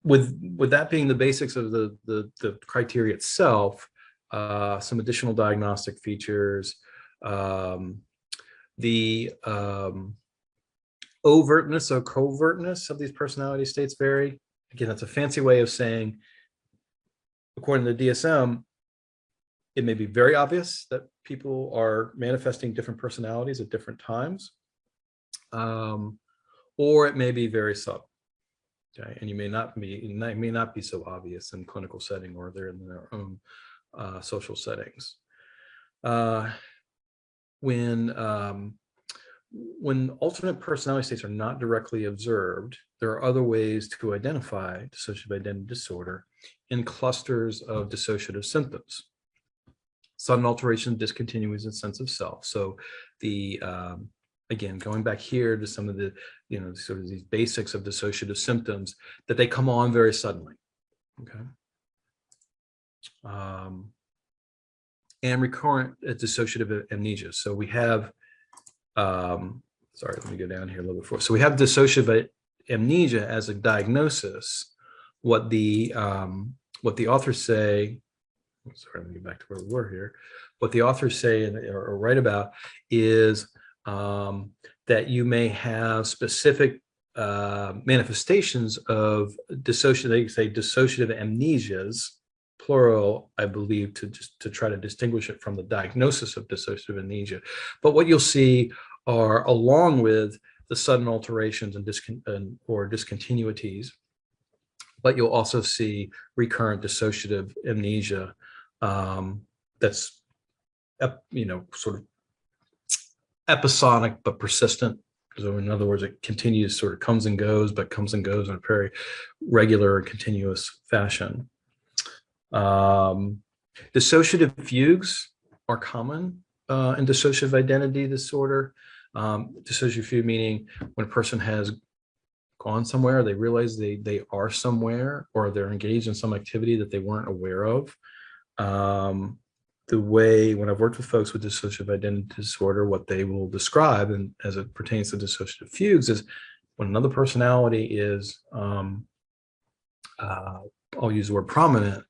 with that being the basics of the criteria itself, some additional diagnostic features, the overtness or covertness of these personality states vary. Again, that's a fancy way of saying, according to the DSM, it may be very obvious that people are manifesting different personalities at different times, or it may be very subtle. Okay, and it may not be so obvious in clinical setting, or they're in their own social settings. When alternate personality states are not directly observed, there are other ways to identify dissociative identity disorder in clusters of dissociative symptoms. Sudden alteration, discontinuity and sense of self. So the again, going back here to some of the, sort of these basics of dissociative symptoms, that they come on very suddenly. Okay. And recurrent dissociative amnesia. So we have, sorry, let me go down here a little bit further. So we have dissociative amnesia as a diagnosis. What the authors say, sorry, let me get back to where we were here. What the authors say or write about is that you may have specific manifestations of dissociative, they say dissociative amnesias, plural, I believe, to try to distinguish it from the diagnosis of dissociative amnesia. But what you'll see are, along with the sudden alterations and or discontinuities, but you'll also see recurrent dissociative amnesia that's, sort of episodic but persistent. So in other words, it continues, sort of comes and goes, but comes and goes in a very regular and continuous fashion. Dissociative fugues are common in dissociative identity disorder. Dissociative fugue meaning when a person has gone somewhere, they realize they are somewhere, or they're engaged in some activity that they weren't aware of. The way, when I've worked with folks with dissociative identity disorder, what they will describe, and as it pertains to dissociative fugues, is when another personality is, I'll use the word prominent,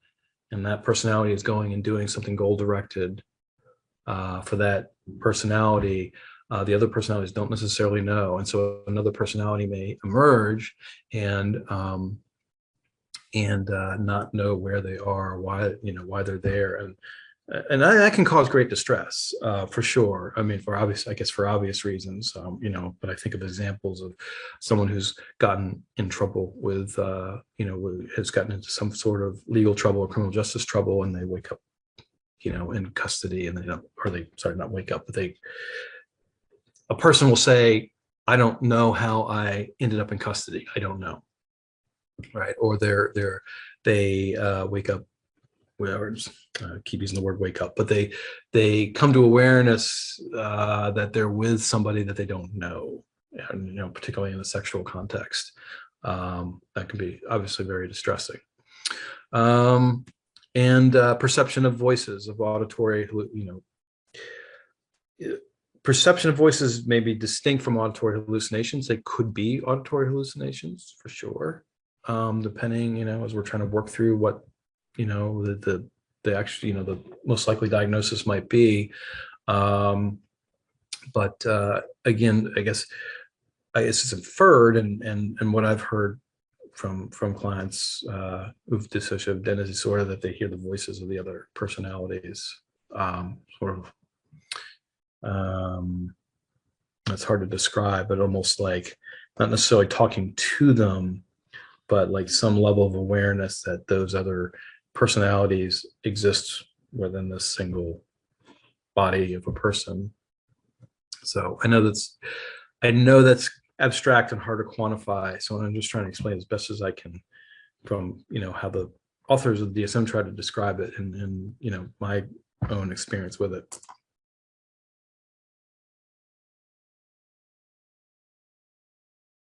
and that personality is going and doing something goal-directed for that personality. The other personalities don't necessarily know, and so another personality may emerge and not know where they are, why they're there, and that can cause great distress, for sure. I mean, for obvious reasons, but I think of examples of someone who's gotten in trouble with, has gotten into some sort of legal trouble or criminal justice trouble, and they wake up, in custody, and they don't, or they, sorry, not wake up, but a person will say, I don't know how I ended up in custody. I don't know. Right. Or they wake up, whatever, keep using the word wake up, but they come to awareness that they're with somebody that they don't know, and, particularly in a sexual context. That can be obviously very distressing. And perception of voices, of auditory, perception of voices may be distinct from auditory hallucinations. They could be auditory hallucinations for sure, depending, as we're trying to work through what, the actually, the most likely diagnosis might be. But again, I guess it's inferred, and what I've heard from clients who've dissociative identity disorder, that they hear the voices of the other personalities, sort of. It's hard to describe, but almost like not necessarily talking to them, but like some level of awareness that those other personalities exist within this single body of a person. So I know that's abstract and hard to quantify. So I'm just trying to explain as best as I can from, how the authors of the DSM try to describe it, and my own experience with it.